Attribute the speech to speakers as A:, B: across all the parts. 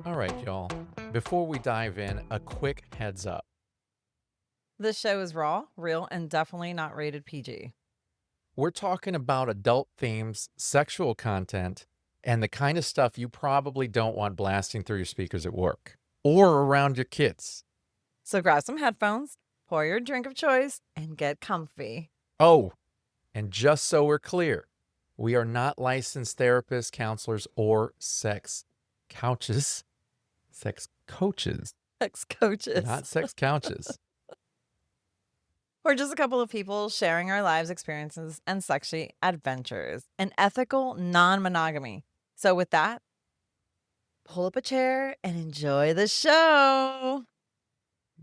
A: All right, y'all. Before we dive in, a quick heads up.
B: This show is raw, real, and definitely not rated PG.
A: We're talking about adult themes, sexual content, and the kind of stuff you probably don't want blasting through your speakers at work or around your kids.
B: So grab some headphones, pour your drink of choice, and get comfy.
A: Oh, and just so we're clear, we are not licensed therapists, counselors, or sex couches. Sex coaches,
B: Sex coaches.
A: not sex couches.
B: We're just a couple of people sharing our lives experiences and sexy adventures and ethical non-monogamy. So with that, pull up a chair and enjoy the show.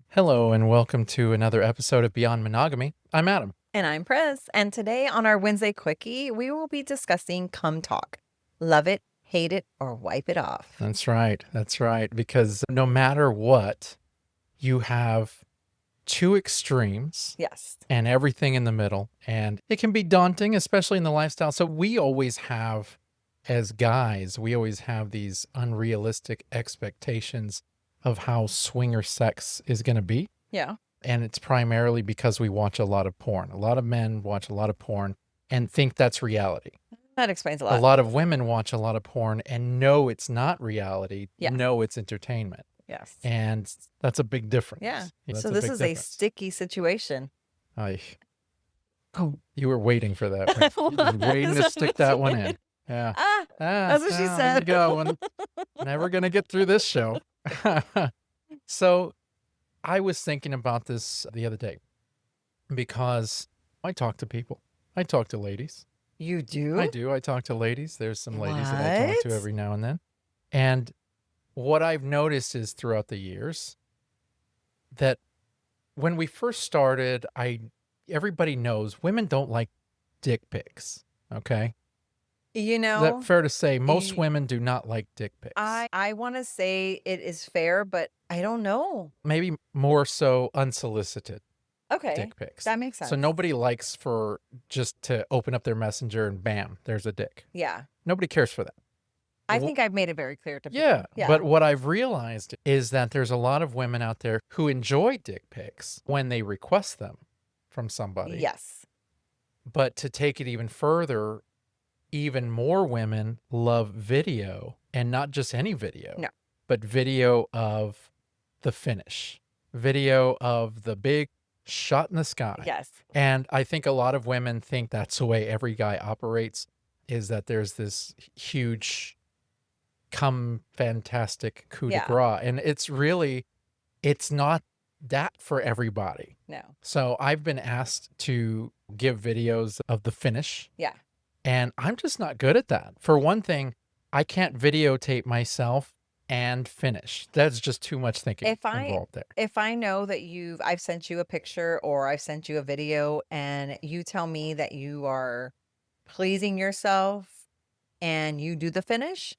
A: Hello, and welcome to another episode of Beyond Monogamy. I'm Adam.
B: And I'm Pris. And today on our Wednesday Quickie, we will be discussing cum talk. Love it, hate it, or wipe it off.
A: That's right. That's right. Because no matter what, you have two extremes.
B: Yes.
A: And everything in the middle. And it can be daunting, especially in the lifestyle. So we always have, as guys, we always have these unrealistic expectations of how swinger sex is going to be.
B: Yeah.
A: And it's primarily because we watch a lot of porn. A lot of men watch a lot of porn and think that's reality.
B: That explains a lot.
A: A lot of women watch a lot of porn and know it's not reality, know it's entertainment.
B: Yes.
A: And that's a big difference.
B: Yeah.
A: That's
B: So this is a sticky situation.
A: Oh, you were waiting for that. Right? You were waiting to stick that one in. Yeah.
B: That's what she
A: There
B: said.
A: you go. Never going to get through this show. So I was thinking about this the other day because I talk to people. I talk to ladies.
B: You do?
A: I do. I talk to ladies. There's some ladies that I talk to every now and then. And what I've noticed is throughout the years that when we first started, everybody knows women don't like dick pics. Okay.
B: You know,
A: Is that fair to say? Most women do not like dick pics.
B: I want to say it is fair, but I don't know.
A: Maybe more so unsolicited dick pics.
B: That makes sense.
A: So nobody likes for just to open up their messenger and bam, there's a dick.
B: Yeah.
A: Nobody cares for that.
B: I think I've made it very clear to people.
A: Yeah. But what I've realized is that there's a lot of women out there who enjoy dick pics when they request them from somebody.
B: Yes.
A: But to take it even further, even more women love video, and not just any video.
B: No.
A: But video of the finish, video of the big shot in the sky.
B: Yes.
A: And I think a lot of women think that's the way every guy operates, is that there's this huge fantastic coup de grace. And it's not that for everybody.
B: No.
A: So I've been asked to give videos of the finish.
B: Yeah.
A: And I'm just not good at that. For one thing, I can't videotape myself and finish. That's just too much thinking involved there.
B: If I know that I've sent you a picture or I've sent you a video and you tell me that you are pleasing yourself and you do the finish.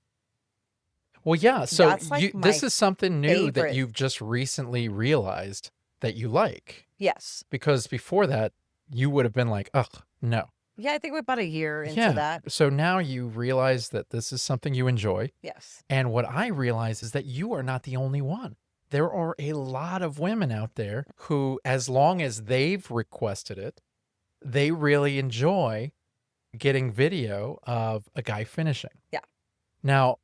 A: Well, yeah. So
B: like
A: this is something new that
B: favorite.
A: you've just recently realized that you like.
B: Yes.
A: Because before that, you would have been like, ugh, no.
B: Yeah, I think we're about a year into that.
A: So now you realize that this is something you enjoy.
B: Yes.
A: And what I realize is that you are not the only one. There are a lot of women out there who, as long as they've requested it, they really enjoy getting video of a guy finishing.
B: Yeah.
A: Now,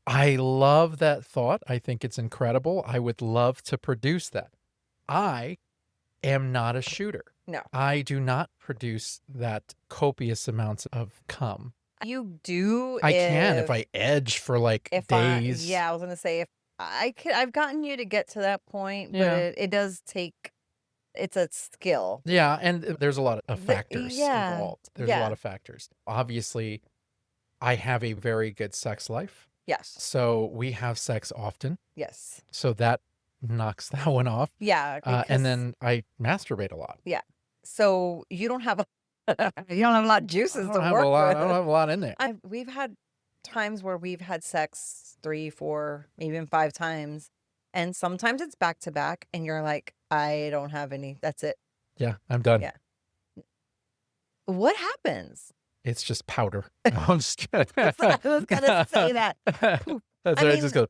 A: I love that thought. I think it's incredible. I would love to produce that. I am not a shooter.
B: No.
A: I do not produce that copious amounts of cum.
B: You do.
A: I can if I edge for like days.
B: I was going to say if I've gotten you to get to that point, but it does take, it's a skill.
A: Yeah. And there's a lot of factors involved. There's a lot of factors. Obviously, I have a very good sex life.
B: Yes.
A: So we have sex often.
B: Yes.
A: So that knocks that one off.
B: Yeah.
A: And then I masturbate a lot.
B: Yeah. So you don't have a lot of juices to work with.
A: I don't have a lot in there.
B: We've had times where we've had sex 3, 4, even 5 times. And sometimes it's back to back and you're like, I don't have any. That's it.
A: Yeah, I'm done.
B: Yeah. What happens?
A: It's just powder. No, I'm just kidding.
B: I was gonna say that. Poof.
A: That's
B: I
A: right. It just
B: mean,
A: goes.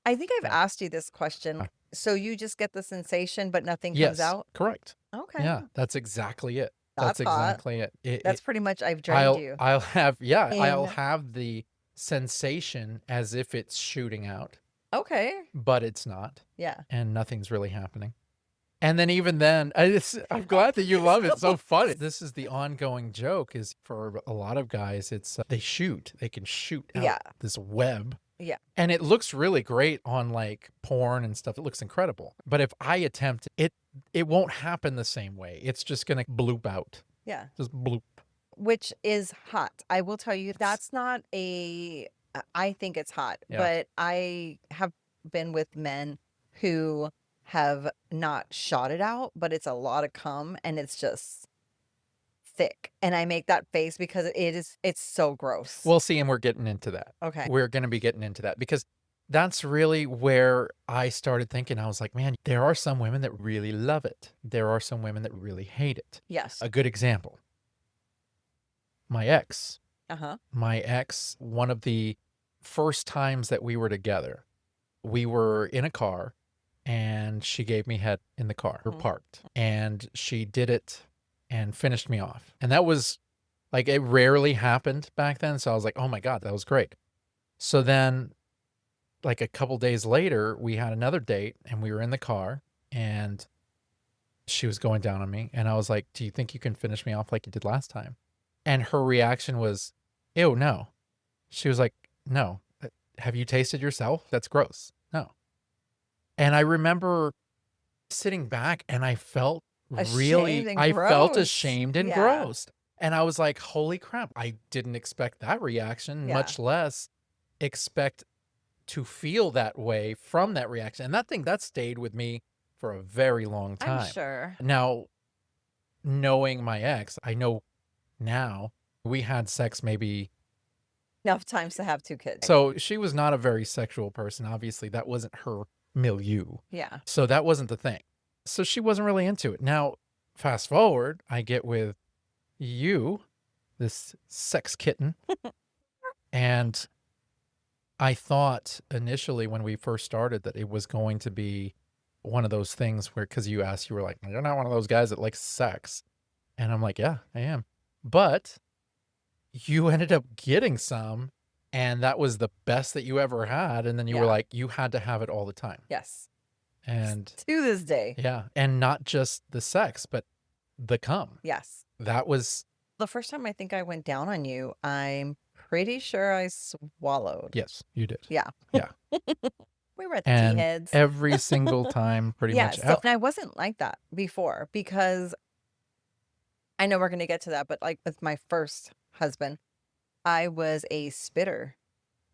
B: I think I've
A: Yeah.
B: asked you this question. So you just get the sensation, but nothing comes
A: Yes,
B: out?
A: correct.
B: Okay.
A: Yeah, that's exactly it.
B: That's
A: That's
B: hot.
A: exactly it.
B: That's pretty much I've drained you.
A: I'll have I'll
B: And
A: have the sensation as if it's shooting out,
B: okay.
A: but it's not,
B: Yeah.
A: and nothing's really happening. And then even then, I'm glad that you love it. It's so funny. This is the ongoing joke is for a lot of guys, it's they can shoot out
B: Yeah.
A: this web.
B: Yeah.
A: And it looks really great on like porn and stuff. It looks incredible. But if I attempt it, it won't happen the same way. It's just going to bloop out.
B: Yeah.
A: Just bloop.
B: Which is hot. I will tell you, that's not I think it's hot,
A: Yeah.
B: but I have been with men who have not shot it out, but it's a lot of cum and it's just thick. And I make that face because it's so gross.
A: We'll see, and we're getting into that.
B: Okay.
A: We're going to be getting into that because that's really where I started thinking. I was like, man, there are some women that really love it. There are some women that really hate it.
B: Yes.
A: A good example. My ex,
B: Uh-huh.
A: one of the first times that we were together, we were in a car and she gave me head in the car. We're parked and she did it and finished me off. And that was like, it rarely happened back then. So I was like, oh my God, that was great. So then like a couple days later, we had another date and we were in the car and she was going down on me. And I was like, do you think you can finish me off like you did last time? And her reaction was, ew, no. She was like, no. Have you tasted yourself? That's gross. No. And I remember sitting back and I felt
B: Ashamed and
A: I felt
B: gross.
A: ashamed and
B: Yeah.
A: gross. And I was like, holy crap, I didn't expect that reaction,
B: Yeah.
A: much less expect to feel that way from that reaction. And that stayed with me for a very long time.
B: I'm sure.
A: Now, knowing my ex, I know now we had sex maybe.
B: Enough times to have 2 kids.
A: So she was not a very sexual person. Obviously, that wasn't her milieu.
B: Yeah.
A: So that wasn't the thing. So she wasn't really into it. Now, fast forward, I get with you, this sex kitten. And I thought initially when we first started that it was going to be one of those things where, because you asked, you were like, you're not one of those guys that likes sex. And I'm like, yeah, I am. But you ended up getting some, and that was the best that you ever had. And then you were like, you had to have it all the time.
B: Yes.
A: And
B: to this day.
A: Yeah. And not just the sex, but the cum.
B: Yes.
A: That was
B: the first time I think I went down on you. I'm pretty sure I swallowed.
A: Yes, you did.
B: Yeah.
A: Yeah.
B: We were at the
A: And
B: T-heads.
A: every single time, pretty
B: Yeah.
A: much.
B: So and I wasn't like that before because I know we're going to get to that, but like with my first husband, I was a spitter.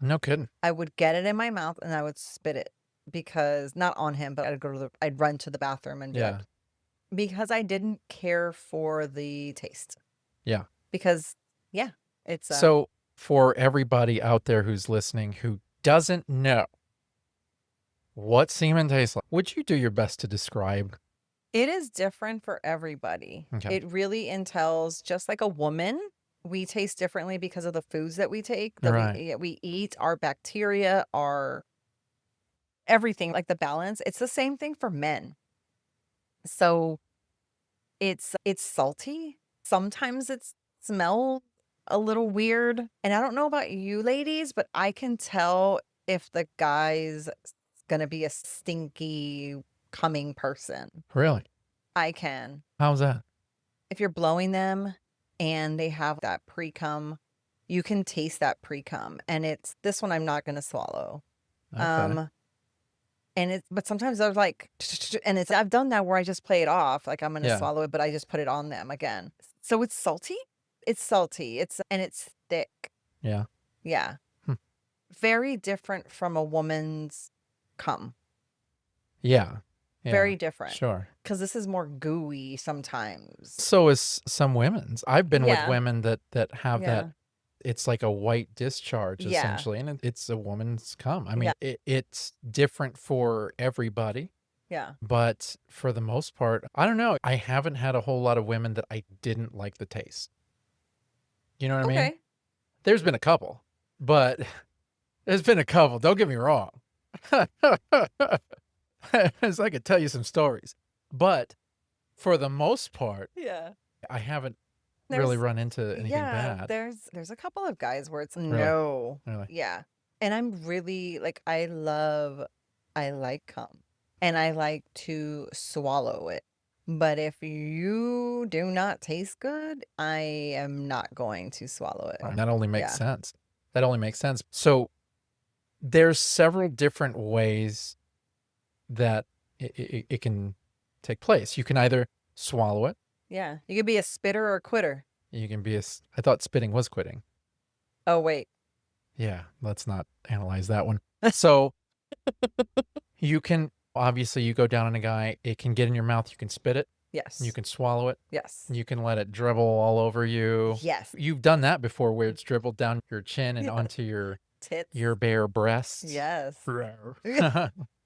A: No kidding.
B: I would get it in my mouth and I would spit it because not on him, but I'd run to the bathroom and do it because I didn't care for the taste.
A: Yeah.
B: Because it's
A: so for everybody out there who's listening who doesn't know what semen tastes like, would you do your best to describe?
B: It is different for everybody.
A: Okay.
B: It really entails, just like a woman, we taste differently because of the foods that we take, that
A: Right.
B: we eat, our bacteria, our everything, like the balance. It's the same thing for men. So it's salty. Sometimes it smells a little weird. And I don't know about you ladies, but I can tell if the guy's gonna be a stinky coming person.
A: Really?
B: I can.
A: How's that?
B: If you're blowing them and they have that pre-cum, you can taste that pre-cum. And it's this one I'm not gonna swallow.
A: Okay.
B: But sometimes I was like, and I've done that where I just play it off, like I'm gonna swallow it, but I just put it on them again. So it's salty. It's salty. It's thick.
A: Yeah.
B: Yeah. Very different from a woman's cum.
A: Yeah.
B: Very different.
A: Sure.
B: Because this is more gooey sometimes.
A: So is some women's. I've been with women that have that.
B: Yeah.
A: It's like a white discharge
B: Yeah.
A: essentially, and it's a woman's cum. I mean,
B: Yeah.
A: it's different for everybody,
B: Yeah.
A: but for the most part, I don't know. I haven't had a whole lot of women that I didn't like the taste. You know what I mean?
B: Okay.
A: There's been a couple, but there's been a couple. Don't get me wrong. As I could tell you some stories, but for the most part,
B: Yeah.
A: I haven't really
B: There's
A: run into anything bad.
B: there's a couple of guys where it's
A: Really?
B: no.
A: Really?
B: Yeah. And I'm really like I like cum and I like to swallow it. But if you do not taste good, I am not going to swallow it.
A: That only makes
B: Yeah.
A: sense. That only makes sense. So there's several different ways that it can take place. You can either swallow it.
B: Yeah. You could be a spitter or a quitter.
A: You can be I thought spitting was quitting.
B: Oh, wait.
A: Yeah, let's not analyze that one. So you can, obviously, you go down on a guy, it can get in your mouth, you can spit it,
B: Yes.
A: you can swallow it,
B: Yes.
A: you can let it dribble all over you.
B: Yes.
A: You've done that before where it's dribbled down your chin and
B: Yes.
A: onto your
B: Tits.
A: bare breasts.
B: Yes.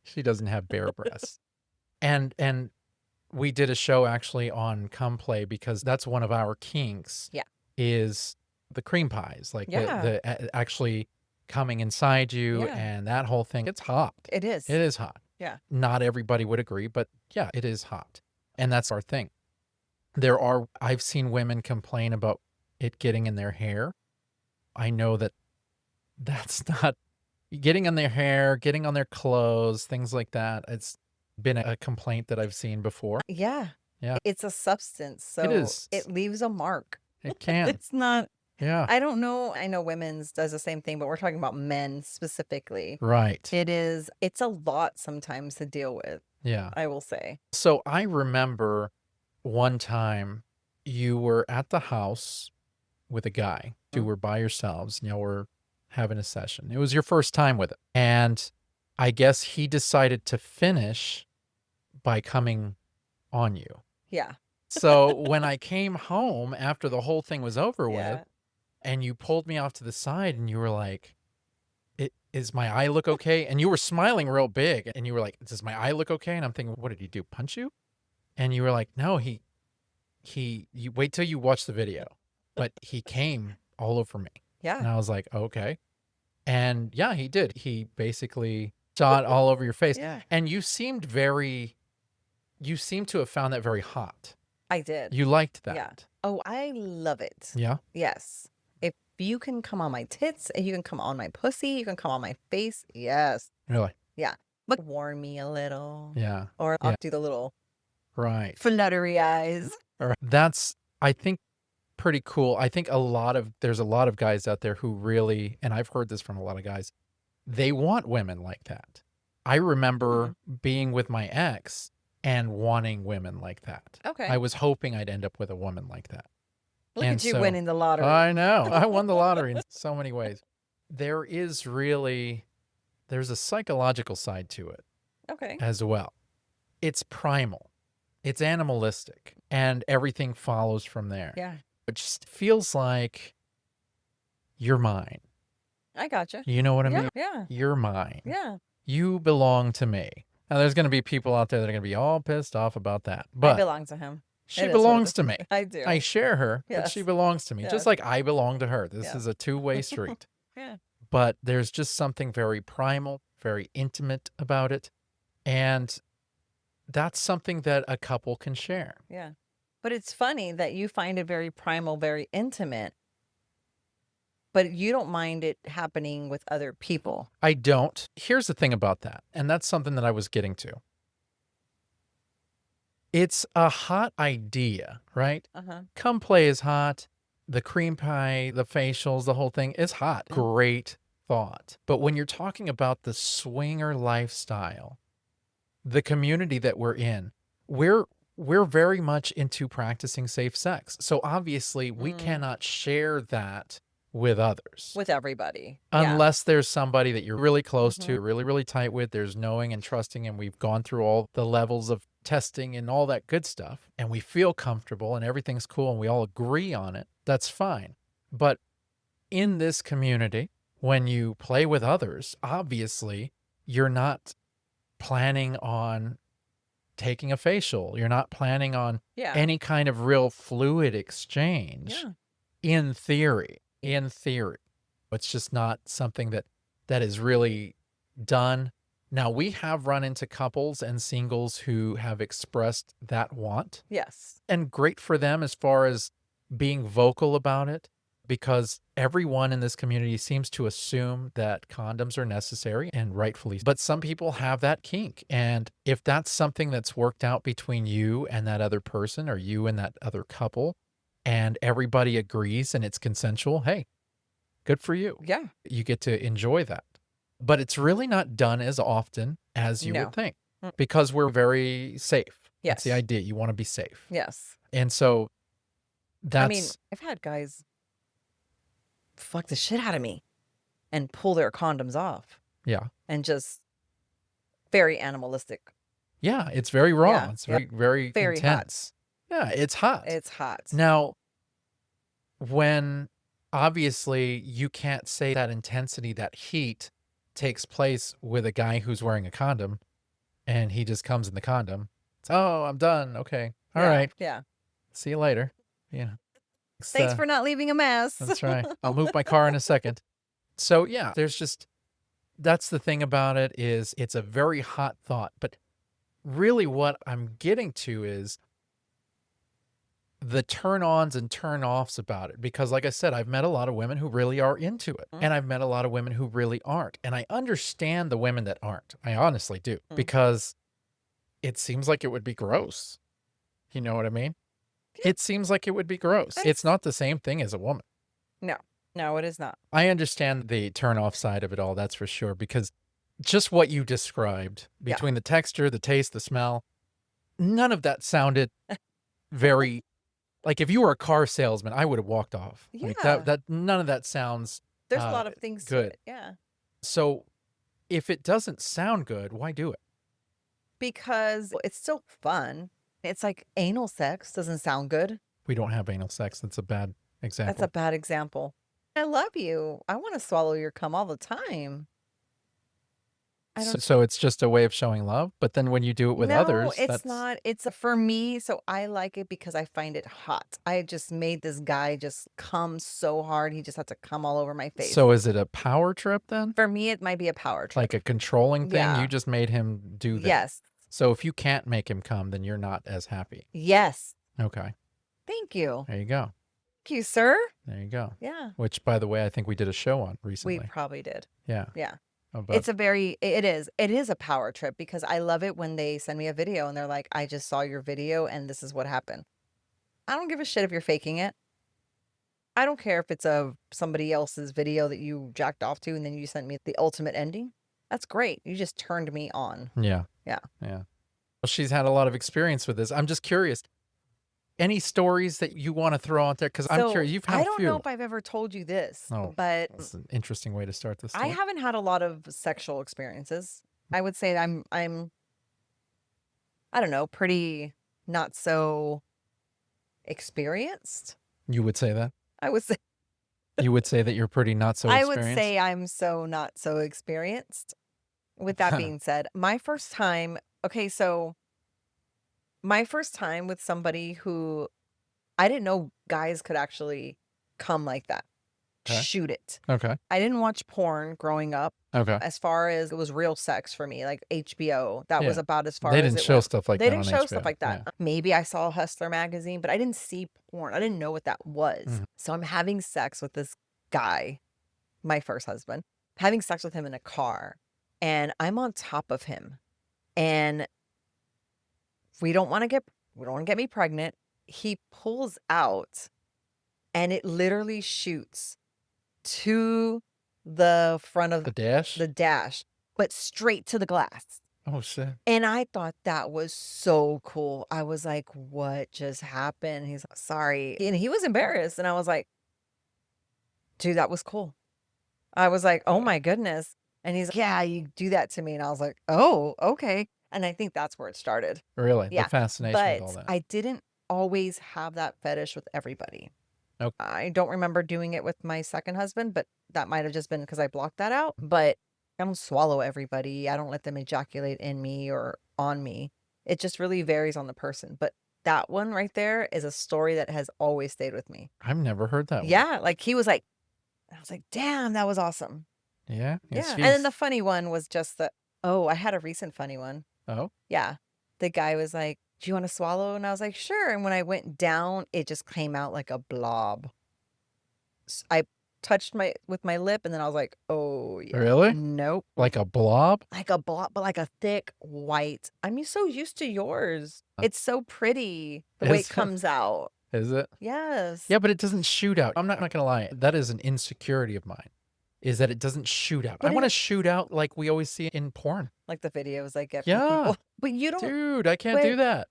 A: She doesn't have bare breasts. And we did a show actually on cum play because that's one of our kinks.
B: Yeah.
A: Is the cream pies, like
B: Yeah.
A: the actually coming inside you
B: Yeah.
A: and that whole thing. It's hot.
B: It is.
A: It is hot.
B: Yeah.
A: Not everybody would agree, but yeah, it is hot. And that's our thing. I've seen women complain about it getting in their hair. I know that that's not getting in their hair, getting on their clothes, things like that. It's been a complaint that I've seen before.
B: Yeah.
A: Yeah.
B: It's a substance, so
A: It is.
B: it leaves a mark.
A: It can.
B: It's not
A: Yeah.
B: I don't know. I know women's does the same thing, but we're talking about men specifically.
A: Right.
B: It's a lot sometimes to deal with,
A: Yeah.
B: I will say.
A: So I remember one time you were at the house with a guy. You were by yourselves and y'all were having a session. It was your first time with it. And I guess he decided to finish by coming on you.
B: Yeah.
A: So when I came home after the whole thing was over
B: Yeah.
A: with, and you pulled me off to the side and you were like, is my eye look okay? And you were smiling real big and you were like, does my eye look okay? And I'm thinking, what did he do? Punch you? And you were like, no, you wait till you watch the video, but he came all over me.
B: Yeah.
A: And I was like, okay. And yeah, he did. He basically shot all over your face.
B: Yeah.
A: And you seem to have found that very hot.
B: I did.
A: You liked that.
B: Yeah. Oh, I love it.
A: Yeah.
B: Yes. If you can come on my tits, if you can come on my pussy, you can come on my face. Yes.
A: Really?
B: Yeah. But warn me a little.
A: Yeah.
B: Or I'll do the little
A: Right.
B: fluttery eyes.
A: All right. That's, I think, pretty cool. I think there's a lot of guys out there who really, and I've heard this from a lot of guys, they want women like that. I remember being with my ex and wanting women like that.
B: Okay.
A: I was hoping I'd end up with a woman like that.
B: Look
A: And
B: at you
A: so-
B: winning the lottery.
A: I know. I won the lottery in so many ways. There's a psychological side to it
B: Okay.
A: as well. It's primal. It's animalistic. And everything follows from there.
B: Yeah.
A: It just feels like you're mine.
B: I gotcha.
A: You know what I
B: Yeah.
A: mean?
B: Yeah.
A: You're mine.
B: Yeah.
A: You belong to me. Now, there's going to be people out there that are going to be all pissed off about that.
B: I
A: But
B: belong to him.
A: she
B: It is what it
A: belongs
B: is.
A: to me.
B: I do.
A: I share her, but she
B: Yes.
A: belongs to me.
B: Yes.
A: Just like I belong to her. This
B: Yeah.
A: is a two-way street.
B: Yeah.
A: But there's just something very primal, very intimate about it. And that's something that a couple can share.
B: Yeah. But it's funny that you find it very primal, very intimate, but you don't mind it happening with other people.
A: I don't. Here's the thing about that, and that's something that I was getting to. It's a hot idea, right?
B: Uh-huh.
A: Cum play is hot. The cream pie, the facials, the whole thing is hot. Great thought. But when you're talking about the swinger lifestyle, the community that we're in, we're very much into practicing safe sex. So obviously we cannot share that with others.
B: With everybody. Yeah.
A: Unless there's somebody that you're really close to, really, really tight with, there's knowing and trusting, and we've gone through all the levels of testing and all that good stuff, and we feel comfortable and everything's cool and we all agree on it, that's fine. But in this community, when you play with others, obviously you're not planning on taking a facial. You're not planning on
B: Yeah.
A: any kind of real fluid exchange.
B: Yeah.
A: in theory, it's just not something that is really done. Now, we have run into couples and singles who have expressed that want,
B: Yes.
A: and great for them as far as being vocal about it, because everyone in this community seems to assume that condoms are necessary, and rightfully. But some people have that kink, and if that's something that's worked out between you and that other person, or you and that other couple, and everybody agrees and it's consensual, hey, good for you.
B: Yeah.
A: You get to enjoy that. But it's really not done as often as you would
B: No.
A: think, because we're very safe. That's the
B: Yes.
A: idea. You want to be safe.
B: Yes.
A: And so
B: I mean,
A: that's,
B: I've had guys fuck the shit out of me and pull their condoms off
A: yeah.
B: and just very animalistic.
A: Yeah, it's very raw.
B: Yeah,
A: It's
B: yep.
A: very
B: Very hot.
A: intense. Yeah, it's hot.
B: It's hot.
A: Now, when obviously you can't say that intensity, that heat takes place with a guy who's wearing a condom and he just comes in the condom. It's, oh, I'm done. Okay. All
B: Yeah,
A: right.
B: Yeah.
A: See you later. Yeah.
B: Thanks for not leaving a mess.
A: That's right. I'll move my car in a second. So yeah, there's just, that's the thing about it, is it's a very hot thought. But really what I'm getting to is the turn-ons and turn-offs about it. Because like I said, I've met a lot of women who really are into it. And I've met a lot of women who really aren't. And I understand the women that aren't. I honestly do. Because it seems like it would be gross. You know what I mean? It seems like it would be gross. It's not the same thing as a woman.
B: No, it is not.
A: I understand the turn-off side of it all, that's for sure. Because just what you described, between the texture, the taste, the smell, none of that sounded very... Like, if you were a car salesman, I would have walked off.
B: Yeah.
A: Like that none of that sounds
B: There's a lot of things to
A: good.
B: it. Yeah.
A: So if it doesn't sound good, why do it?
B: Because it's still fun. It's like anal sex doesn't sound good.
A: We don't have anal sex. That's a bad example.
B: That's a bad example. I love you. I want to swallow your cum all the time.
A: So it's just a way of showing love, but then when you do it with others,
B: No, it's not. It's for me. So I like it because I find it hot. I just made this guy just come so hard. He just had to come all over my face.
A: So is it a power trip then?
B: For me, it might be a power trip.
A: Like a controlling thing?
B: Yeah.
A: You just made him do that.
B: Yes.
A: So if you can't make him come, then you're not as happy.
B: Yes.
A: Okay.
B: Thank you.
A: There you go.
B: Thank you, sir.
A: There you go.
B: Yeah.
A: Which, by the way, I think we did a show on recently.
B: We probably did.
A: Yeah.
B: Yeah.
A: About...
B: it is a power trip, because I love it when they send me a video and they're like, I just saw your video and this is what happened. I don't give a shit if you're faking it. I don't care if it's somebody else's video that you jacked off to and then you sent me the ultimate ending. That's great. You just turned me on.
A: Yeah.
B: Yeah.
A: Yeah. Well, she's had a lot of experience with this. I'm just curious. Any stories that you want to throw out there? Because I'm curious. You've had a few.
B: I don't know if I've ever told you this, but
A: that's an interesting way to start this.
B: I haven't had a lot of sexual experiences. I would say I'm I don't know, pretty not so experienced.
A: You would say that?
B: I would say
A: you would say that you're pretty not so experienced?
B: I would say I'm so not so experienced. With that being said, my first time with somebody who I didn't know guys could actually come like that.
A: Okay.
B: Shoot it.
A: Okay.
B: I didn't watch porn growing up.
A: Okay.
B: As far as it was real sex for me, like HBO, that was about as far
A: they
B: as
A: didn't
B: it
A: show
B: went.
A: stuff like
B: They
A: that
B: didn't
A: on
B: show
A: HBO.
B: stuff like that.
A: Yeah.
B: Maybe I saw Hustler magazine, but I didn't see porn. I didn't know what that was. So I'm having sex with this guy, my first husband, having sex with him in a car, and I'm on top of him, and we don't want to get me pregnant. He pulls out and it literally shoots to the front of
A: The dash?
B: but straight to the glass.
A: Oh, shit.
B: And I thought that was so cool. I was like, what just happened? He's like, sorry. And he was embarrassed. And I was like, dude, that was cool. I was like, oh my goodness. And he's like, yeah, you do that to me. And I was like, oh, okay. And I think that's where it started.
A: Really?
B: Yeah.
A: The fascination with all
B: But
A: that.
B: I didn't always have that fetish with everybody.
A: Okay.
B: I don't remember doing it with my second husband, but that might have just been because I blocked that out. But I don't swallow everybody. I don't let them ejaculate in me or on me. It just really varies on the person. But that one right there is a story that has always stayed with me.
A: I've never heard that one.
B: Yeah, like he was like, I was like, damn, that was awesome.
A: Yeah.
B: Yeah. And then the funny one was just I had a recent funny one.
A: Oh.
B: Yeah. The guy was like, do you want to swallow? And I was like, sure. And when I went down, it just came out like a blob. I touched with my lip, and then I was like, oh, yeah.
A: Really?
B: Nope.
A: Like a blob?
B: Like a blob, but like a thick white. I'm so used to yours. It's so pretty the way it comes out.
A: Is it?
B: Yes.
A: Yeah, but it doesn't shoot out. I'm not going to lie. That is an insecurity of mine, is that it doesn't shoot out. I want to shoot out like we always see in porn.
B: Like the videos I get from
A: Yeah.
B: people. But you don't.
A: Dude, I can't do that.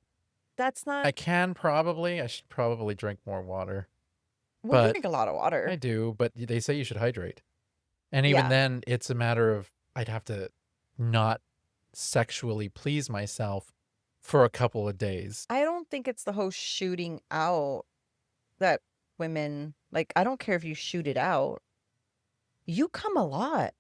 B: That's not.
A: I can probably. I should probably drink more water.
B: Well, you drink a lot of water.
A: I do, but they say you should hydrate. And even then, it's a matter of I'd have to not sexually please myself for a couple of days.
B: I don't think it's the whole shooting out that women, like, I don't care if you shoot it out. You come a lot.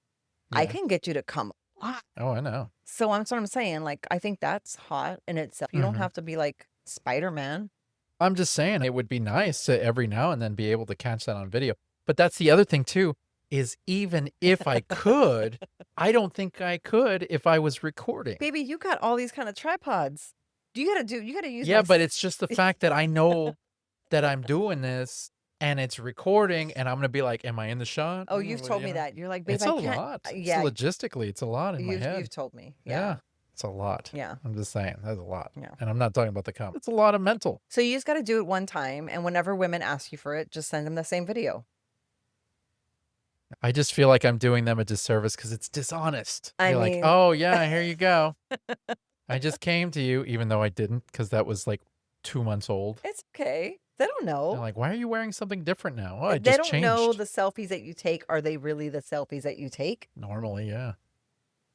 A: Yeah.
B: I can get you to come a lot.
A: Oh, I know.
B: So that's what I'm saying. Like, I think that's hot in itself. You don't have to be like Spider-Man.
A: I'm just saying it would be nice to every now and then be able to catch that on video. But that's the other thing too, is even if I could, I don't think I could if I was recording.
B: Baby, you got all these kind of tripods. You gotta use.
A: Yeah, but it's just the fact that I know that I'm doing this and it's recording and I'm going to be like, am I in the shot?
B: Oh, you've told me that. You're like, babe,
A: it's
B: I
A: a
B: can't.
A: lot.
B: Yeah.
A: Logistically, it's a lot in my head.
B: You've told me.
A: Yeah. It's a lot.
B: Yeah.
A: I'm just saying, that's a lot.
B: Yeah.
A: And I'm not talking about the comment. It's a lot of mental.
B: So you just got to do it one time. And whenever women ask you for it, just send them the same video.
A: I just feel like I'm doing them a disservice because it's dishonest.
B: I
A: You're
B: mean...
A: like, oh, yeah, here you go. I just came to you, even though I didn't, because that was like 2 months old.
B: It's okay. They don't know.
A: They're like, why are you wearing something different now? Oh, I
B: they
A: just
B: don't
A: changed.
B: know the selfies that you take. Are they really the selfies that you take?
A: Normally, yeah.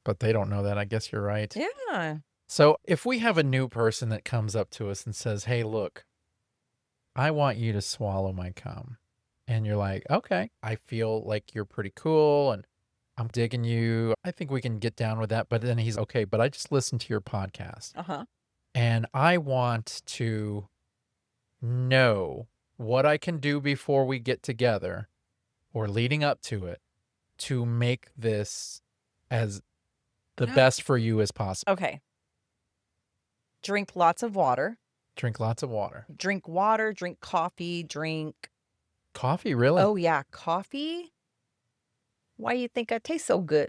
A: But they don't know that. I guess you're right.
B: Yeah.
A: So if we have a new person that comes up to us and says, hey, look, I want you to swallow my cum. And you're like, okay, I feel like you're pretty cool and I'm digging you. I think we can get down with that. But then he's okay, but I just listened to your podcast.
B: Uh-huh.
A: And I want to know what I can do before we get together or leading up to it to make this as the best for you as possible.
B: Okay. Drink lots of water.
A: Drink lots of water.
B: Drink water, drink coffee, drink...
A: Coffee, really?
B: Oh, yeah. Coffee? Why you think I taste so good?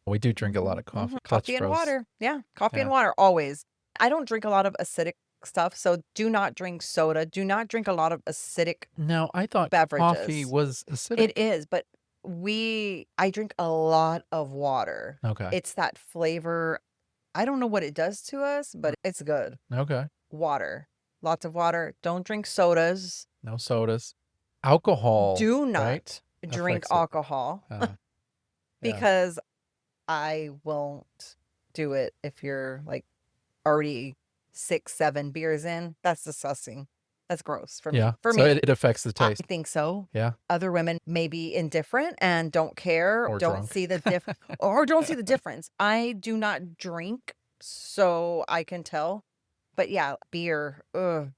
A: We do drink a lot of coffee.
B: Coffee and water. Yeah. Coffee and water, always. I don't drink a lot of acidic stuff, so do not drink soda. Do not drink a lot of acidic
A: No, I thought
B: beverages.
A: Coffee was acidic.
B: It is, but I drink a lot of water.
A: Okay.
B: It's that flavor. I don't know what it does to us, but it's good.
A: Okay.
B: Water. Lots of water. Don't drink sodas.
A: No sodas. Alcohol.
B: Do not
A: right?
B: drink alcohol because I won't do it if you're like already 6, 7 beers in. That's disgusting. That's gross for me.
A: Yeah.
B: For
A: so
B: me.
A: it affects the taste.
B: I think so.
A: Yeah.
B: Other women may be indifferent and don't care,
A: or
B: don't
A: drunk.
B: see the or don't see the difference. I do not drink, so I can tell. But yeah, beer. Ugh.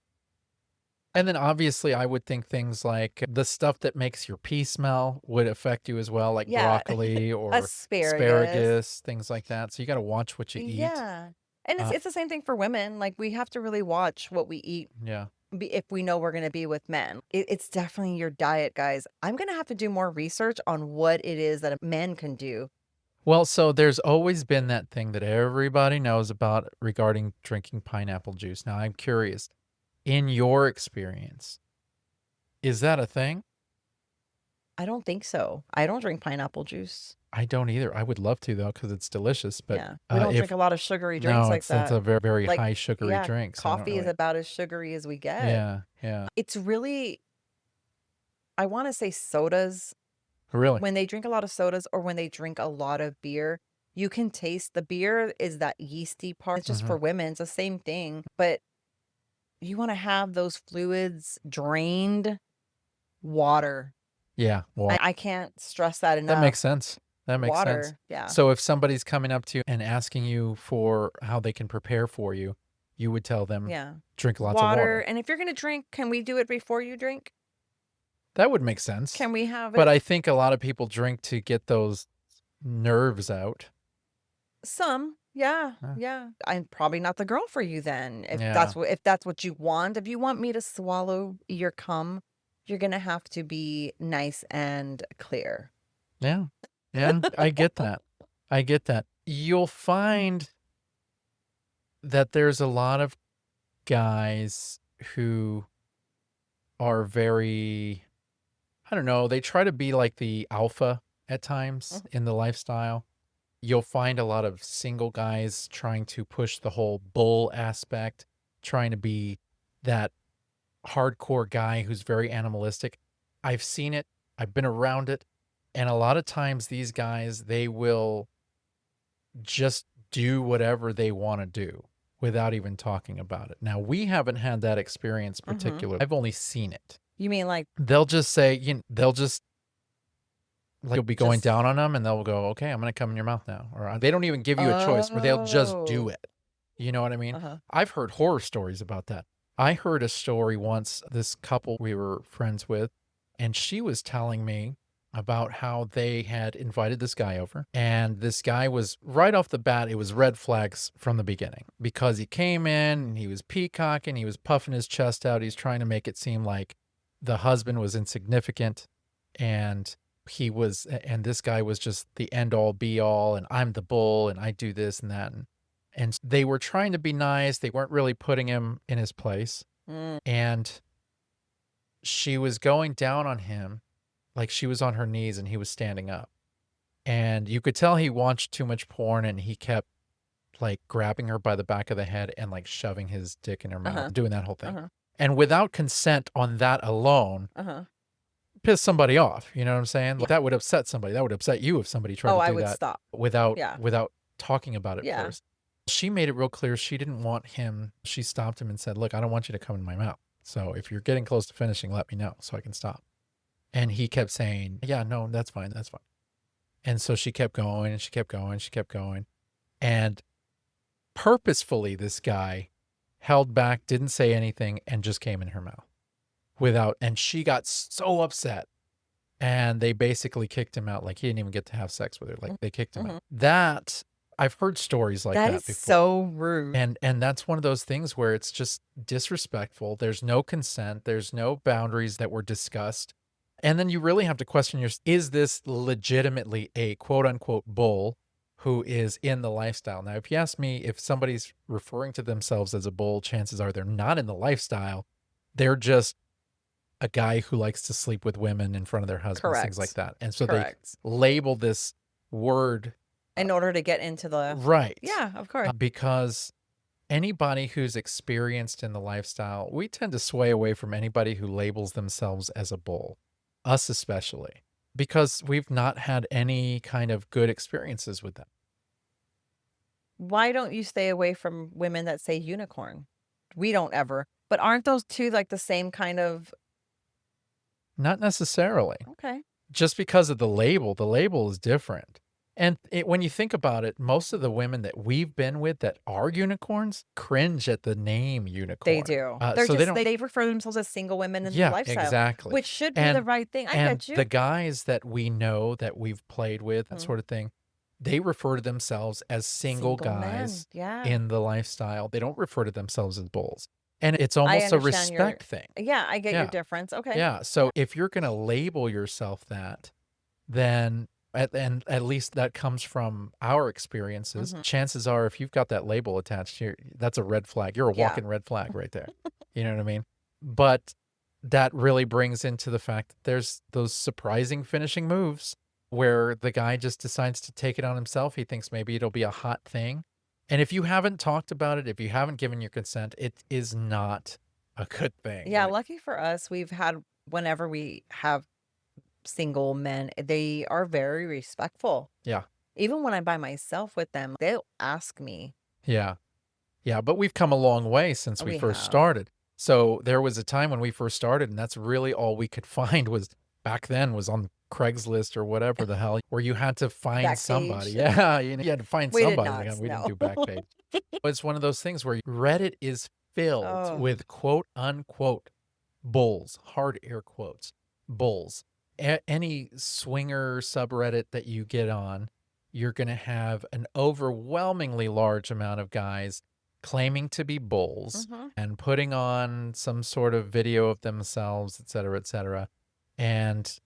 A: And then obviously I would think things like the stuff that makes your pee smell would affect you as well, like broccoli or asparagus, things like that. So you got to watch what you eat.
B: Yeah. And it's the same thing for women. Like we have to really watch what we eat.
A: Yeah.
B: If we know we're going to be with men. It's definitely your diet, guys. I'm going to have to do more research on what it is that men can do.
A: Well, so there's always been that thing that everybody knows about regarding drinking pineapple juice. Now, I'm curious, in your experience, is that a thing?
B: I don't think so. I don't drink pineapple juice.
A: I don't either. I would love to, though, because it's delicious. But
B: yeah, we don't drink a lot of sugary drinks like that.
A: It's a very, very high sugary drink. So
B: coffee is about as sugary as we get.
A: Yeah, yeah.
B: It's really, I want to say sodas.
A: Really?
B: When they drink a lot of sodas or when they drink a lot of beer, you can taste the beer is that yeasty part. It's just for women. It's the same thing. But you want to have those fluids drained. Water.
A: Yeah. Water.
B: I can't stress that enough.
A: That makes sense. That makes sense.
B: Yeah.
A: So if somebody's coming up to you and asking you for how they can prepare for you, you would tell them,
B: Yeah.
A: drink lots of water.
B: And if you're going to drink, can we do it before you drink?
A: That would make sense.
B: Can we have
A: But
B: it?
A: I think a lot of people drink to get those nerves out.
B: Some. Yeah.
A: Huh.
B: Yeah. I'm probably not the girl for you then. If
A: Yeah.
B: that's what you want. If you want me to swallow your cum, you're going to have to be nice and clear.
A: Yeah. Yeah. I get that. I get that. You'll find that there's a lot of guys who are very, I don't know, they try to be like the alpha at times in the lifestyle. You'll find a lot of single guys trying to push the whole bull aspect, trying to be that hardcore guy who's very animalistic. I've seen it. I've been around it. And a lot of times these guys, they will just do whatever they want to do without even talking about it. Now, we haven't had that experience particularly. I've only seen it.
B: You mean like
A: They'll just say, they'll just, like, you'll be going
B: Just-
A: down on them and they'll go, okay, I'm going to come in your mouth now. Or they don't even give you a choice, where they'll just do it. You know what I mean? I've heard horror stories about that. I heard a story once, this couple we were friends with, and she was telling me about how they had invited this guy over. And this guy was, right off the bat, it was red flags from the beginning, because he came in and he was peacocking, he was puffing his chest out, he's trying to make it seem like the husband was insignificant, and this guy was just the end all be all, and I'm the bull and I do this and that. And they were trying to be nice. They weren't really putting him in his place. And she was going down on him, like she was on her knees and he was standing up. And you could tell he watched too much porn, and he kept like grabbing her by the back of the head and like shoving his dick in her mouth, doing that whole thing. And without consent on that alone, piss somebody off. You know what I'm saying? Like, that would upset somebody. That would upset you if somebody tried to do
B: I would
A: that
B: stop.
A: without talking about it
B: Yeah.
A: first. She made it real clear she didn't want him. She stopped him and said, look, I don't want you to come in my mouth. So if you're getting close to finishing, let me know so I can stop. And he kept saying, yeah, no, that's fine. That's fine. And so she kept going and she kept going and she kept going. And purposefully, this guy held back, didn't say anything, and just came in her mouth and she got so upset. And they basically kicked him out. Like, he didn't even get to have sex with her. Like, they kicked him out. That, I've heard stories like that
B: That is
A: before.
B: so rude.
A: And that's one of those things where it's just disrespectful. There's no consent. There's no boundaries that were discussed. And then you really have to question is this legitimately a quote unquote bull who is in the lifestyle? Now, if you ask me, if somebody's referring to themselves as a bull, chances are they're not in the lifestyle. They're just a guy who likes to sleep with women in front of their husbands, things like that. And so they label this word
B: in order to get into the
A: right.
B: Yeah, of course.
A: Because anybody who's experienced in the lifestyle, we tend to sway away from anybody who labels themselves as a bull, us especially, because we've not had any kind of good experiences with that.
B: Why don't you stay away from women that say unicorn? We don't ever. But aren't those two like the same kind of?
A: Not necessarily.
B: Okay.
A: Just because of the label is different. And when you think about it, most of the women that we've been with that are unicorns cringe at the name unicorn.
B: They do.
A: So
B: they refer themselves as single women in the lifestyle.
A: Exactly.
B: Which should be the right thing. I get you.
A: The guys that we know that we've played with, that sort of thing, they refer to themselves as single guys in the lifestyle. They don't refer to themselves as bulls. And it's almost a respect thing.
B: Yeah, I get your difference. Okay.
A: Yeah. So if you're going to label yourself that, then at least that comes from our experiences. Chances are, if you've got that label attached here, that's a red flag. You're a walking red flag right there. You know what I mean? But that really brings into the fact that there's those surprising finishing moves where the guy just decides to take it on himself. He thinks maybe it'll be a hot thing. And if you haven't talked about it, if you haven't given your consent, it is not a good thing.
B: Yeah, lucky for us, we've had, whenever we have single men, they are very respectful.
A: Yeah.
B: Even when I'm by myself with them, they'll ask me.
A: Yeah. Yeah, but we've come a long way since we first started. So there was a time when we first started, and that's really all we could find was back then was on Craigslist or whatever the hell, where you had to find somebody.
B: Backpage.
A: Yeah, you had to find
B: We did
A: somebody.
B: not.
A: We didn't
B: No.
A: do Backpage. It's one of those things where Reddit is filled
B: Oh.
A: with quote unquote bulls, hard air quotes, bulls. Any swinger subreddit that you get on, you're going to have an overwhelmingly large amount of guys claiming to be bulls and putting on some sort of video of themselves, et cetera, et cetera. And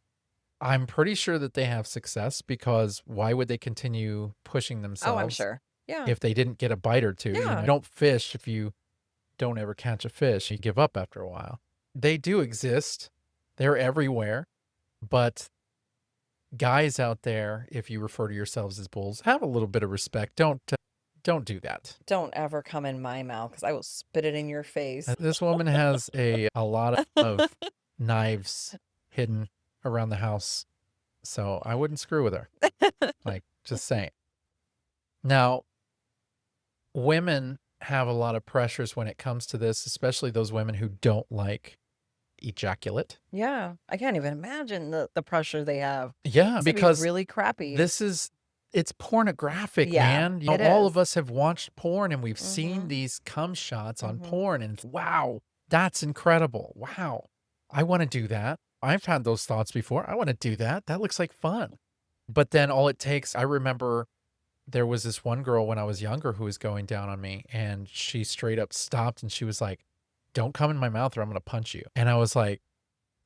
A: I'm pretty sure that they have success, because why would they continue pushing themselves?
B: Oh, I'm sure. Yeah.
A: If they didn't get a bite or two.
B: Yeah.
A: You don't fish if you don't ever catch a fish. You give up after a while. They do exist. They're everywhere. But guys out there, if you refer to yourselves as bulls, have a little bit of respect. Don't do that.
B: Don't ever come in my mouth, because I will spit it in your face.
A: This woman has a lot of knives hidden around the house, so I wouldn't screw with her. Like, just saying. Now, women have a lot of pressures when it comes to this, especially those women who don't like ejaculate.
B: Yeah. I can't even imagine the pressure they have.
A: Yeah,
B: It's gonna be
A: because
B: really crappy.
A: it's pornographic,
B: Yeah,
A: man. You know,
B: it
A: all
B: is.
A: of us have watched porn and we've seen these cum shots on porn, and wow, that's incredible. Wow, I want to do that. I've had those thoughts before. I want to do that. That looks like fun. But then all it takes, I remember there was this one girl when I was younger who was going down on me, and she straight up stopped and she was like, "Don't come in my mouth or I'm going to punch you." And I was like,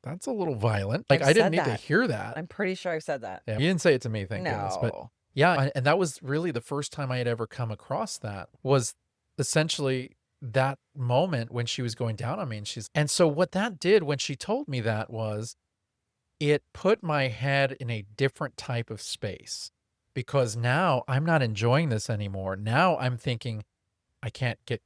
A: that's a little violent. Like,
B: I've
A: I didn't
B: said
A: need to
B: that.
A: hear that.
B: I'm pretty sure I've said that.
A: Yeah, you didn't say it to me, thank goodness. But
B: No.
A: yeah, and that was really the first time I had ever come across that, was essentially that moment when she was going down on me. And so what that did when she told me that was, it put my head in a different type of space, because now I'm not enjoying this anymore. Now I'm thinking, I can't get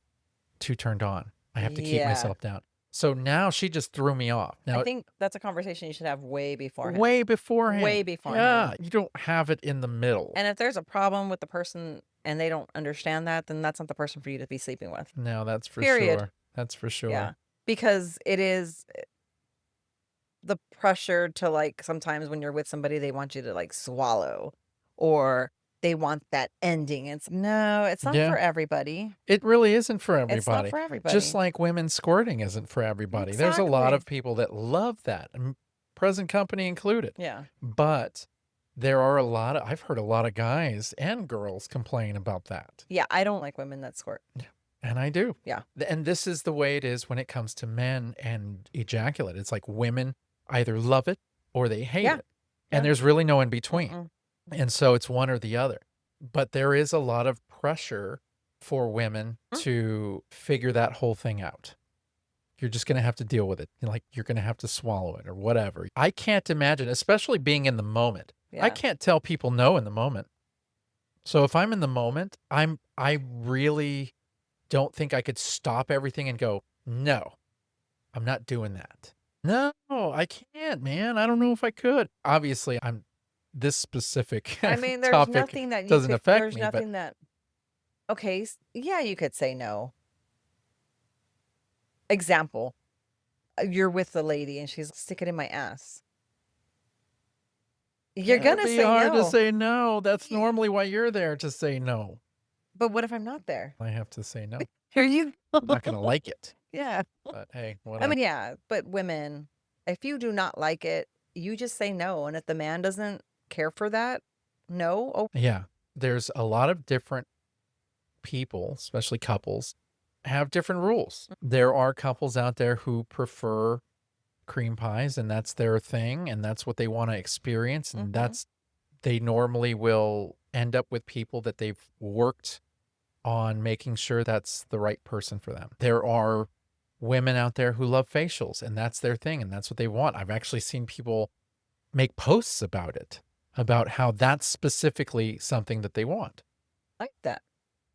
A: too turned on. I have to keep
B: Yeah.
A: myself down. So now she just threw me off. Now,
B: I think that's a conversation you should have way beforehand.
A: way beforehand.
B: Way
A: Yeah,
B: beforehand.
A: you don't have it in the middle.
B: And if there's a problem with the person and they don't understand that, then that's not the person for you to be sleeping with.
A: No, that's for
B: Period.
A: sure. That's for sure.
B: Yeah. Because it is the pressure to, like, sometimes when you're with somebody, they want you to, like, swallow, or they want that ending. It's not
A: Yeah.
B: for everybody.
A: It really isn't for
B: It's not
A: everybody.
B: for everybody.
A: Just like women squirting isn't for everybody. There's a lot of people that love that, present company included.
B: Yeah.
A: But there are I've heard a lot of guys and girls complain about that.
B: Yeah, I don't like women that squirt.
A: And I do.
B: Yeah.
A: And this is the way it is when it comes to men and ejaculate. It's like women either love it or they hate
B: Yeah.
A: it. And
B: Yeah.
A: there's really no in between.
B: Mm-mm.
A: And so it's one or the other. But there is a lot of pressure for women to figure that whole thing out. You're just going to have to deal with it. Like, you're going to have to swallow it or whatever. I can't imagine, especially being in the moment. I
B: Yeah.
A: can't tell people no in the moment. So if I'm in the moment, I really don't think I could stop everything and go, no, I'm not doing that. No, I can't, man. I don't know if I could. Obviously, this specific
B: I mean, there's
A: topic
B: nothing that you
A: doesn't
B: could,
A: affect
B: there's
A: me,
B: nothing
A: but
B: that, okay, yeah, you could say no. Example, you're with the lady and she's stick it in my ass. You're
A: it'd
B: gonna
A: be
B: say
A: hard
B: no.
A: to say no. That's normally why you're there, to say no.
B: But what if I'm not there?
A: I have to say no.
B: Here you
A: I'm not going to like it.
B: Yeah.
A: But hey,
B: I
A: whatever.
B: mean, yeah, but women, if you do not like it, you just say no. And if the man doesn't care for that, no. Oh,
A: Yeah, there's a lot of different people, especially couples, have different rules. There are couples out there who prefer cream pies, and that's their thing, and that's what they want to experience, and they normally will end up with people that they've worked on making sure that's the right person for them. There are women out there who love facials, and that's their thing, and that's what they want. I've actually seen people make posts about it, about how that's specifically something that they want.
B: like that.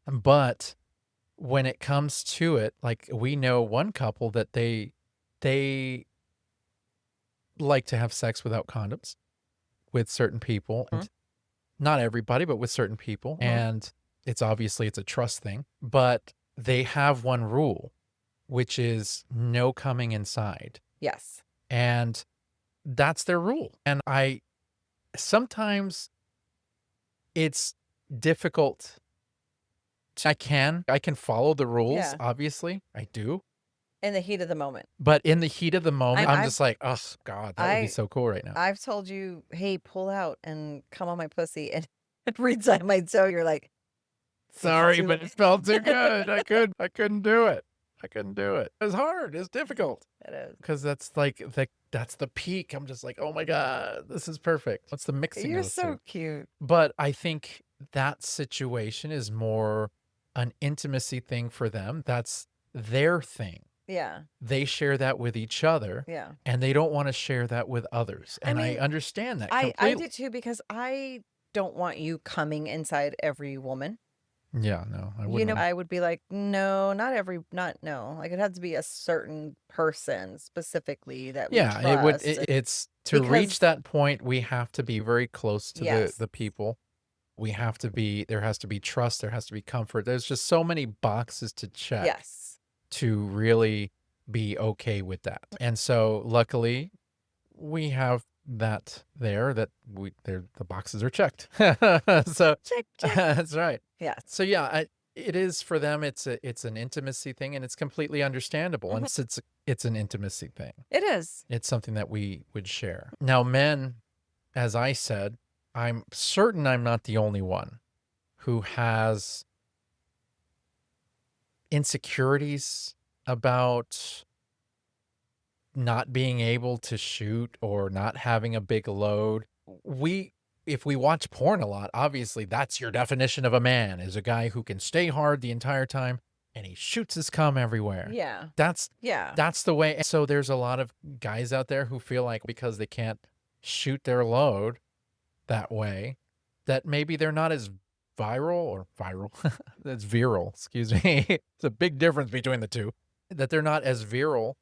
A: But when it comes to it, like, we know one couple that they like to have sex without condoms with certain people. And not everybody, but with certain people. And it's a trust thing. But they have one rule, which is no coming inside.
B: Yes.
A: And that's their rule. And sometimes it's difficult. I can follow the rules,
B: Yeah.
A: obviously, I do.
B: In the heat of the moment.
A: But in the heat of the moment, I'm
B: I've
A: just like, "Oh, God, that would be so cool right now."
B: I've told you, "Hey, pull out and come on my pussy," and every time I tell you're like,
A: Sorry, but it felt too good. I couldn't do it. I couldn't do it. It was hard. It's difficult.
B: It is.
A: Because that's like that's the peak. I'm just like, "Oh my God, this is perfect." What's the mixing
B: You're
A: of the
B: so
A: two?
B: cute.
A: But I think that situation is more an intimacy thing for them. That's their thing.
B: Yeah.
A: They share that with each other,
B: Yeah.
A: and they don't wanna share that with others, and I
B: mean,
A: understand that
B: I
A: completely.
B: do too, because I don't want you coming inside every woman.
A: Yeah, no, I
B: You
A: wouldn't
B: know,
A: want.
B: I would be like, "No, no. Like, it has to be a certain person specifically that we
A: Yeah, it would
B: trust."
A: it's to reach
B: Because
A: that point, we have to be very close to
B: yes.
A: the people. There has to be trust, there has to be comfort. There's just so many boxes to check
B: Yes.
A: to really be okay with that. And so, luckily, we have that there that the boxes are checked. So
B: Check, check.
A: that's right.
B: Yes.
A: So yeah, it is for them. It's an intimacy thing, and it's completely understandable. And
B: Mhm.
A: it's an intimacy thing.
B: It is.
A: It's something that we would share. Now, men, as I said, I'm certain I'm not the only one who has insecurities about not being able to shoot or not having a big load. If we watch porn a lot, obviously that's your definition of a man, is a guy who can stay hard the entire time and he shoots his cum everywhere.
B: Yeah.
A: That's
B: Yeah.
A: that's the way. So there's a lot of guys out there who feel like because they can't shoot their load that way, that maybe they're not as viral. That's virile, excuse me. It's a big difference between the two. That they're not as virile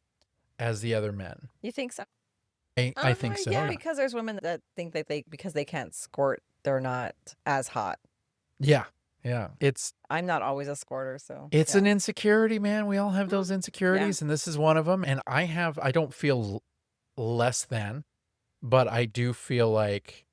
A: as the other men.
B: You think so?
A: I think so.
B: Yeah,
A: Yeah.
B: because there's women that think that because they can't squirt, they're not as hot.
A: Yeah. Yeah.
B: I'm not always a squirter, so
A: It's
B: yeah.
A: an insecurity, man. We all have
B: Mhm.
A: those insecurities, and this is one of them. And I don't feel less than, but I do feel like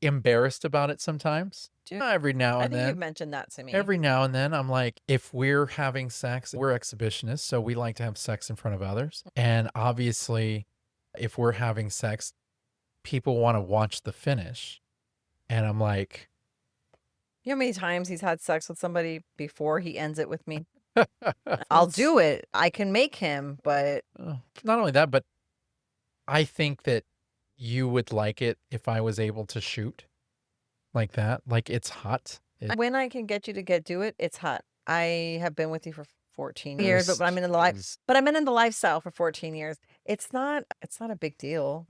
A: embarrassed about it sometimes. Every now
B: I
A: and
B: think you've
A: then.
B: mentioned that to me.
A: Every now and then, I'm like, if we're having sex, we're exhibitionists, so we like to have sex in front of others. And obviously, if we're having sex, people want to watch the finish. And I'm like,
B: You know how many times he's had sex with somebody before he ends it with me? I'll do it. I can make him, but
A: not only that, but I think that you would like it if I was able to shoot like that. Like it's hot.
B: when I can get you to do it, it's hot. I have been with you for 14 years, but I'm in the lifestyle for 14 years. It's not a big deal.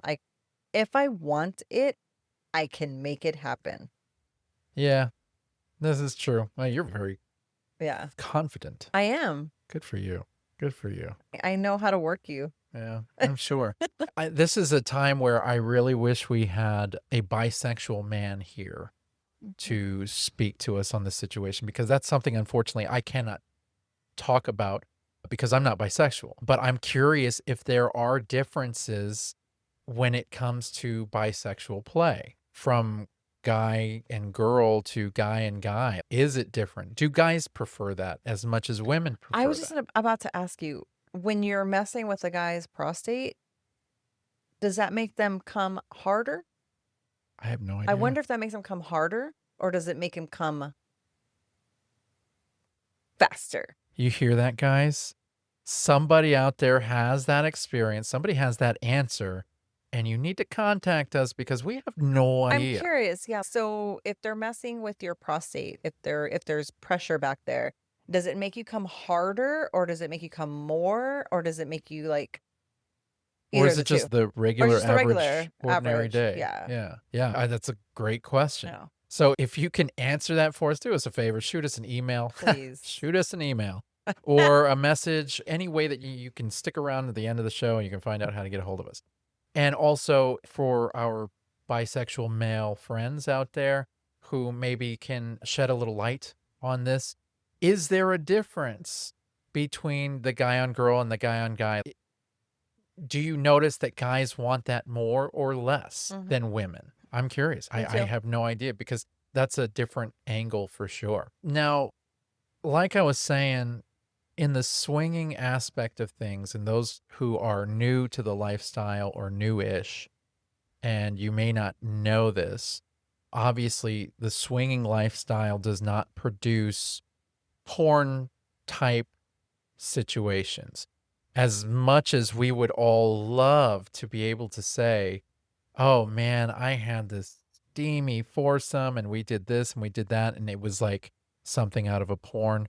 B: If I want it, I can make it happen.
A: Yeah, this is true. Well, you're very
B: Yeah.
A: confident.
B: I am.
A: Good for you. Good for you.
B: I know how to work you.
A: Yeah, I'm sure. This is a time where I really wish we had a bisexual man here to speak to us on this situation, because that's something, unfortunately, I cannot talk about because I'm not bisexual. But I'm curious if there are differences when it comes to bisexual play, from guy and girl to guy and guy. Is it different? Do guys prefer that as much as women prefer
B: I was just
A: that?
B: about to ask you, when you're messing with a guy's prostate, does that make them come harder?
A: I have no idea.
B: I wonder if that makes them come harder, or does it make him come faster?
A: You hear that, guys? Somebody out there has that experience. Somebody has that answer, and you need to contact us because we have no
B: I'm
A: idea.
B: curious. Yeah. So if they're messing with your prostate, if there's pressure back there, does it make you come harder, or does it make you come more, or does it make you like
A: Or
B: either
A: is
B: of the
A: it just
B: two?
A: the
B: Or
A: regular,
B: just the regular
A: ordinary
B: average?
A: day?
B: Yeah.
A: Yeah. Yeah. That's a great question.
B: No.
A: So if you can answer that for us, do us a favor, shoot us an email.
B: Please.
A: Shoot us an email or a message, any way that you can stick around to the end of the show and you can find out how to get a hold of us. And also for our bisexual male friends out there who maybe can shed a little light on this, is there a difference between the guy on girl and the guy on guy? do you notice that guys want that more or less than women? I'm curious.
B: Me
A: I
B: too.
A: have no idea because that's a different angle for sure. Now, like I was saying, in the swinging aspect of things, and those who are new to the lifestyle or new-ish, and you may not know this, obviously the swinging lifestyle does not produce porn type situations. As much as we would all love to be able to say, oh man, I had this steamy foursome and we did this and we did that, and it was like something out of a porn.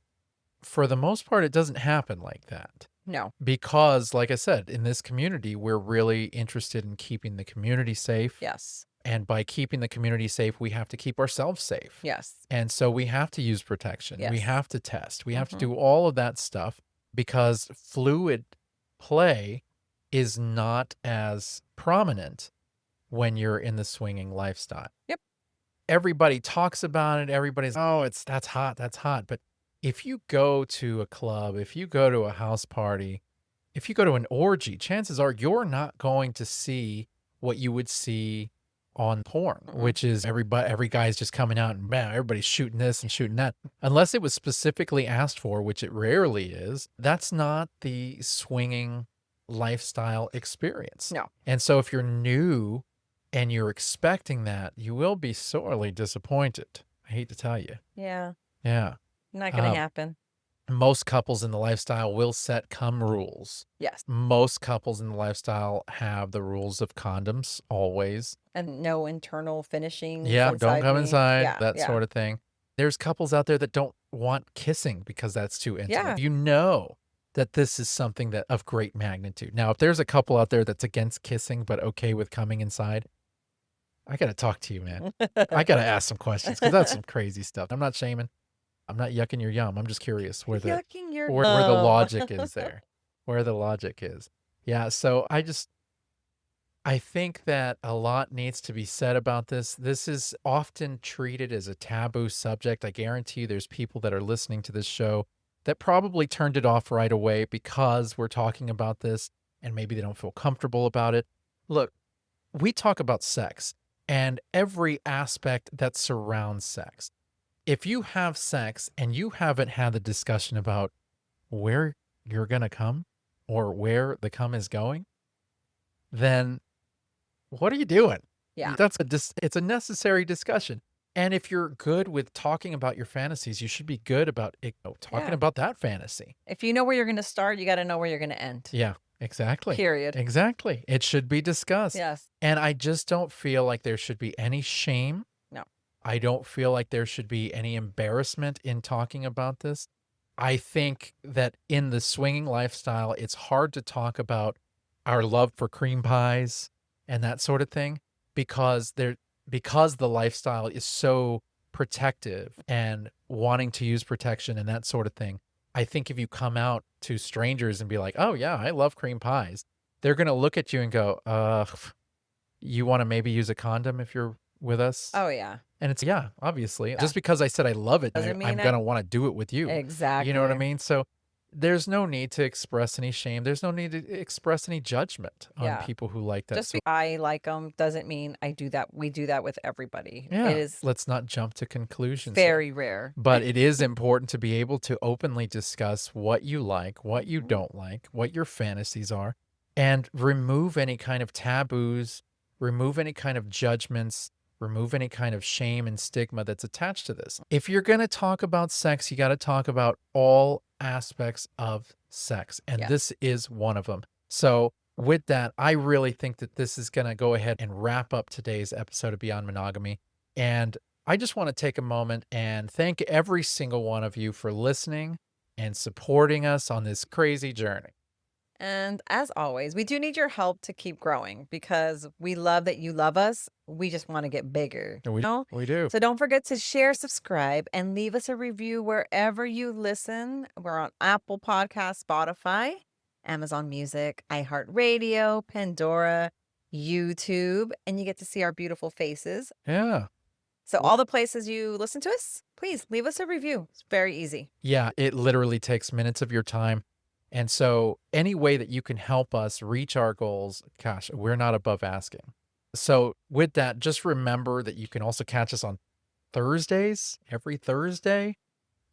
A: For the most part, it doesn't happen like that.
B: No.
A: Because, like I said, in this community, we're really interested in keeping the community safe.
B: Yes.
A: And by keeping the community safe, we have to keep ourselves safe.
B: Yes.
A: And so we have to use protection. We
B: Yes.
A: have to test. We have to do all of that stuff because fluid play is not as prominent when you're in the swinging lifestyle.
B: Yep.
A: Everybody talks about it. Everybody's, oh, that's hot. That's hot. But if you go to a club, if you go to a house party, if you go to an orgy, chances are you're not going to see what you would see on porn, which is every guy's just coming out and bam, everybody's shooting this and shooting that. Unless it was specifically asked for, which it rarely is, that's not the swinging lifestyle experience.
B: No.
A: And so if you're new and you're expecting that, you will be sorely disappointed. I hate to tell you.
B: Yeah.
A: Yeah.
B: Not going to happen.
A: Most couples in the lifestyle will set cum rules.
B: Yes.
A: Most couples in the lifestyle have the rules of condoms always.
B: And no internal finishing.
A: Yeah, don't come inside,
B: Yeah,
A: that sort of thing. There's couples out there that don't want kissing because that's too intimate.
B: Yeah.
A: You know that this is something that of great magnitude. Now, if there's a couple out there that's against kissing but okay with coming inside, I got to talk to you, man. I got to ask some questions because that's some crazy stuff. I'm not shaming. I'm not yucking your yum. I'm just curious where the logic is there. Where the logic is. Yeah, so I think that a lot needs to be said about this. This is often treated as a taboo subject. I guarantee you there's people that are listening to this show that probably turned it off right away because we're talking about this and maybe they don't feel comfortable about it. Look, we talk about sex and every aspect that surrounds sex. If you have sex and you haven't had the discussion about where you're going to come or where the cum is going, then what are you doing?
B: Yeah.
A: It's a necessary discussion. And if you're good with talking about your fantasies, you should be good about talking about that fantasy.
B: If you know where you're going to start, you got to know where you're going to end.
A: Yeah, exactly.
B: Period.
A: Exactly. It should be discussed.
B: Yes.
A: And I just don't feel like there should be any shame.
B: No.
A: I don't feel like there should be any embarrassment in talking about this. I think that in the swinging lifestyle, it's hard to talk about our love for cream pies and that sort of thing because the lifestyle is so protective and wanting to use protection and that sort of thing. I think if you come out to strangers and be like, oh yeah, I love cream pies, they're going to look at you and go, you want to maybe use a condom if you're with us?
B: Oh yeah.
A: And it's, yeah, obviously. Just because I said I love it, I'm going to want to do it with you.
B: Exactly.
A: You know what I mean? So there's no need to express any shame. There's no need to express any judgment on people who like that.
B: Just because I like them doesn't mean I do that. We do that with everybody.
A: Yeah.
B: It is
A: Let's not jump to conclusions.
B: very rare.
A: But it is important to be able to openly discuss what you like, what you don't like, what your fantasies are, and remove any kind of taboos, remove any kind of judgments, remove any kind of shame and stigma that's attached to this. If you're going to talk about sex, you got to talk about all aspects of sex. And this is one of them. So with that, I really think that this is going to go ahead and wrap up today's episode of Beyond Monogamy. And I just want to take a moment and thank every single one of you for listening and supporting us on this crazy journey.
B: And as always, we do need your help to keep growing because we love that you love us. We just want to get bigger.
A: We do.
B: So don't forget to share, subscribe, and leave us a review wherever you listen. We're on Apple Podcasts, Spotify, Amazon Music, iHeartRadio, Pandora, YouTube, and you get to see our beautiful faces.
A: Yeah.
B: So all the places you listen to us, please leave us a review. It's very easy.
A: Yeah, it literally takes minutes of your time. And so any way that you can help us reach our goals, gosh, we're not above asking. So with that, just remember that you can also catch us on Thursdays, every Thursday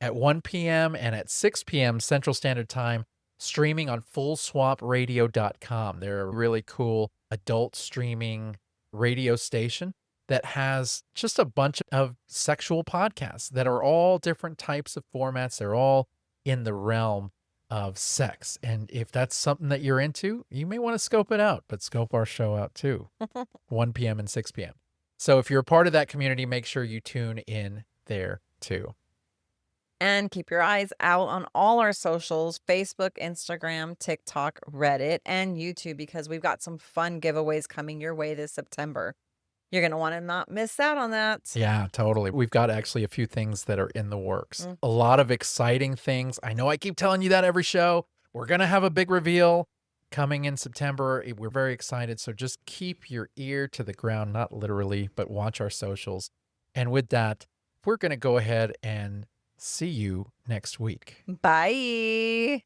A: at 1 p.m. and at 6 p.m. Central Standard Time, streaming on fullswapradio.com. They're a really cool adult streaming radio station that has just a bunch of sexual podcasts that are all different types of formats. They're all in the realm of sex. And if that's something that you're into, you may want to scope it out, but scope our show out too, 1 p.m. and 6 p.m. So if you're a part of that community, make sure you tune in there too.
B: And keep your eyes out on all our socials, Facebook, Instagram, TikTok, Reddit, and YouTube, because we've got some fun giveaways coming your way this September. You're going to want to not miss out on that.
A: Yeah, totally. We've got actually a few things that are in the works. A lot of exciting things. I know I keep telling you that every show. We're going to have a big reveal coming in September. We're very excited. So just keep your ear to the ground, not literally, but watch our socials. And with that, we're going to go ahead and see you next week.
B: Bye.